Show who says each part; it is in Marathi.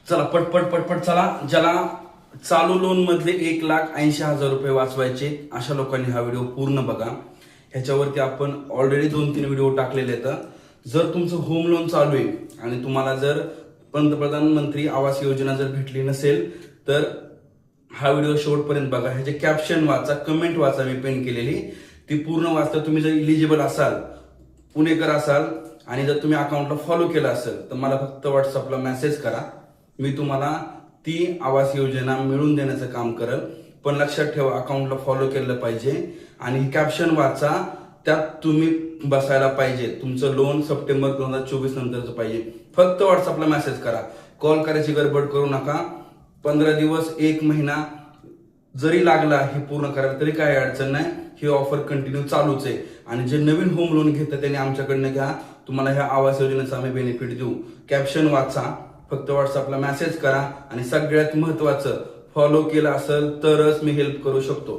Speaker 1: चला पटपट पटपट चला. ज्याला चालू लोन मधले 1,80,000 रुपये वाचवायचे अशा लोकांनी हा व्हिडिओ पूर्ण बघा. ह्याच्यावरती आपण ऑलरेडी 2-3 व्हिडिओ टाकलेले आहेत. जर तुमचं होम लोन चालू आहे आणि तुम्हाला जर पंतप्रधान मंत्री आवास योजना जर भेटली नसेल तर हा व्हिडिओ शेवटपर्यंत बघा. ह्याचे कॅप्शन वाचा, कमेंट वाचा, मी पेन केलेली ती पूर्ण वाचता. तुम्ही जर इलिजिबल असाल, पुणेकर असाल आणि जर तुम्ही अकाउंटला फॉलो केलं असेल तर मला फक्त व्हॉट्सअपला मेसेज करा. मी तुम्हाला ती आवास योजना मिळवून देण्याचं काम करेल. पण लक्षात ठेवा, अकाउंटला फॉलो केलं पाहिजे आणि कॅप्शन वाचा. त्यात तुम्ही बसायला पाहिजे. तुमचं लोन सप्टेंबर 2024 नंतरचं पाहिजे. फक्त व्हॉट्सअपला मेसेज करा. कॉल करायची गडबड करू नका. 15 दिवस 1 महिना जरी लागला हे पूर्ण करायला तरी काही अडचण नाही. ही ऑफर कंटिन्यू चालूच आहे. आणि जे नवीन होम लोन घेतात त्यांनी आमच्याकडनं घ्या. तुम्हाला ह्या आवास योजनेचा आम्ही बेनिफिट देऊ. कॅप्शन वाचा, फक्त व्हॉट्सअपला मेसेज करा आणि सगळ्यात महत्वाचं, फॉलो केलं असेल तरच मी हेल्प करू शकतो.